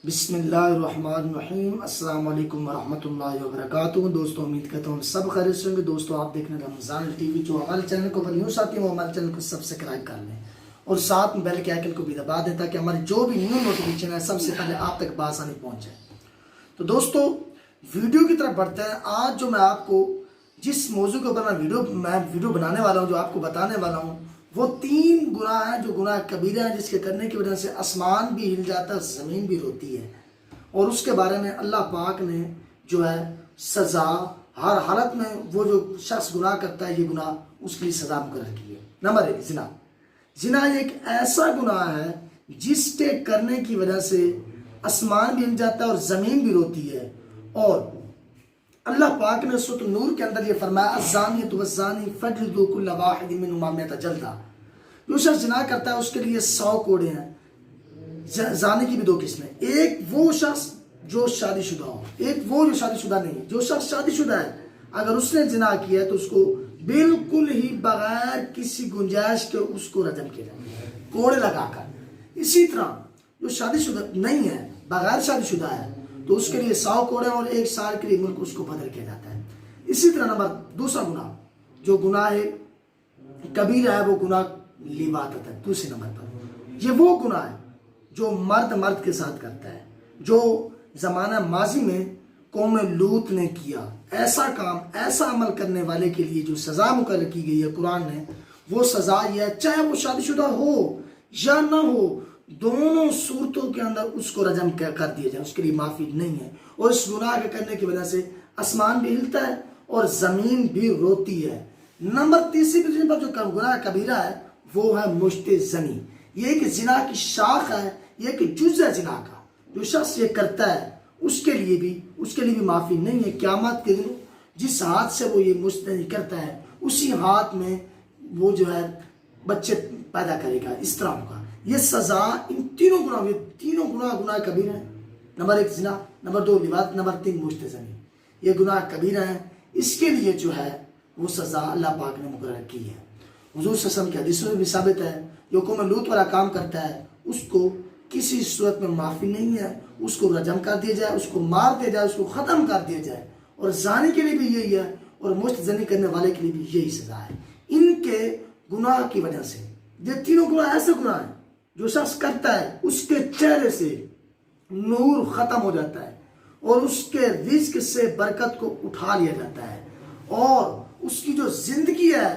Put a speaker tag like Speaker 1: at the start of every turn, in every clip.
Speaker 1: بسم اللہ الرحمن الرحیم۔ السلام علیکم ورحمۃ اللہ وبرکاتہ۔ دوستوں امید کرتا ہوں سب خیریت سے ہوں گے۔ دوستوں آپ دیکھ رہے ہیں رمضان ٹی وی، جو ہمارے چینل کو نیو ساتھی ہیں وہ ہمارے چینل کو سبسکرائب کر لیں اور ساتھ میں بیل کے آئیکن کو بھی دبا دیں تاکہ ہماری جو بھی نیو نوٹیفیکیشن ہے سب سے پہلے آپ تک بآسانی پہنچ جائے۔ تو دوستوں ویڈیو کی طرف بڑھتے ہیں۔ آج جو میں آپ کو جس موضوع کے اوپر میں ویڈیو بنانے والا ہوں، جو آپ کو بتانے والا ہوں، وہ 3 گناہ ہیں جو گناہ کبیرہ ہیں، جس کے کرنے کی وجہ سے آسمان بھی ہل جاتا ہے، زمین بھی روتی ہے، اور اس کے بارے میں اللہ پاک نے جو ہے سزا ہر حالت میں، وہ جو شخص گناہ کرتا ہے یہ گناہ اس کے لیے سزا مقرر کی ہے۔ نمبر 1 زنا۔ زنا ایک ایسا گناہ ہے جس کے کرنے کی وجہ سے آسمان بھی ہل جاتا ہے اور زمین بھی روتی ہے، اور اللہ پاک نے سورۃ نور کے اندر یہ فرمایا الزانیۃ والزانی فاجلدوا کل واحد منہما 100 جلدہ۔ جو شخص زنا کرتا ہے اس کے لیے 100 کوڑے ہیں۔ زانی کی بھی 2 قسمیں، ایک وہ شخص جو شادی شدہ ہو، ایک وہ جو شادی شدہ نہیں۔ جو شخص شادی شدہ ہے اگر اس نے زنا کیا ہے تو اس کو بالکل ہی بغیر کسی گنجائش کے اس کو رجم کیا جائے، کوڑے لگا کر۔ اسی طرح جو شادی شدہ نہیں ہے، بغیر شادی شدہ ہے، تو اس کے لیے 100 کوڑے اور 1 سال کے لیے ملک اس کو بدل کیا جاتا ہے۔ اسی طرح نمبر 2 گناہ جو گناہ کبیرہ ہے وہ گناہ لواطت ہے۔ دوسرے نمبر پر یہ وہ گناہ ہے جو مرد کے ساتھ کرتا ہے، جو زمانہ ماضی میں قوم لوط نے کیا۔ ایسا کام، ایسا عمل کرنے والے کے لیے جو سزا مقرر کی گئی ہے قرآن نے، وہ سزا یہ ہے چاہے وہ شادی شدہ ہو یا نہ ہو، دونوں صورتوں کے اندر اس کو رجم کر دیا جائے، اس کے لیے معافی نہیں ہے۔ اور اس گناہ کے کرنے کی وجہ سے آسمان بھی ہلتا ہے اور زمین بھی روتی ہے۔ نمبر 3 پر جو گناہ کبیرہ ہے وہ ہے مشت زنی۔ یہ ایک زنا کی شاخ ہے، یہ ایک جز ہے زنا کا۔ جو شخص یہ کرتا ہے اس کے لیے بھی معافی نہیں ہے۔ قیامت کے دن جس ہاتھ سے وہ یہ مشت زنی کرتا ہے اسی ہاتھ میں وہ جو ہے بچے پیدا کرے گا، اس طرح ہوگا۔ یہ سزا ان تینوں گناہ کبیرہ ہیں۔ نمبر 1 زنا، نمبر 2 لواط، نمبر 3 مشت زنی۔ یہ گناہ کبیرہ ہیں، اس کے لیے جو ہے وہ سزا اللہ پاک نے مقرر کی ہے۔ حضور صلی اللہ علیہ وسلم کی حدیثوں میں بھی ثابت ہے جو قوم لوط والا کام کرتا ہے اس کو کسی صورت میں معافی نہیں ہے، اس کو رجم کر دیا جائے، اس کو مار دیا جائے، اس کو ختم کر دیا جائے۔ اور زانی کے لیے بھی یہی ہے اور مشت زنی کرنے والے کے لیے بھی یہی سزا ہے۔ ان کے گناہ کی وجہ سے یہ تینوں گناہ ایسے گناہ ہیں جو شخص کرتا ہے اس کے چہرے سے نور ختم ہو جاتا ہے اور اس کے رزق سے برکت کو اٹھا لیا جاتا ہے، اور اس کی جو زندگی ہے،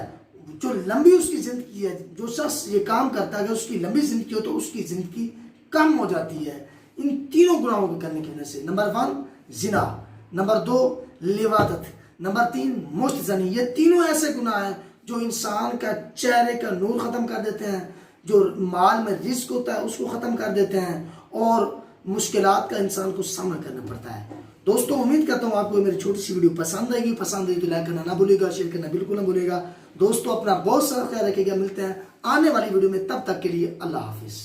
Speaker 1: جو لمبی اس کی زندگی ہے، جو شخص یہ کام کرتا ہے اگر اس کی لمبی زندگی ہو تو اس کی زندگی کم ہو جاتی ہے ان تینوں گناہوں کو کرنے کی وجہ سے۔ نمبر 1 زنا، نمبر 2 لواطت، نمبر 3 مشت زنی۔ یہ تینوں ایسے گناہ ہیں جو انسان کا چہرے کا نور ختم کر دیتے ہیں، جو مال میں رزق ہوتا ہے اس کو ختم کر دیتے ہیں، اور مشکلات کا انسان کو سامنا کرنا پڑتا ہے۔ دوستوں امید کرتا ہوں آپ کو میری چھوٹی سی ویڈیو پسند آئے گی۔ پسند آئی تو لائک کرنا نہ بھولے گا، شیئر کرنا بالکل نہ بھولے گا۔ دوستوں اپنا بہت سارا خیال رکھے گا۔ ملتے ہیں آنے والی ویڈیو میں، تب تک کے لیے اللہ حافظ۔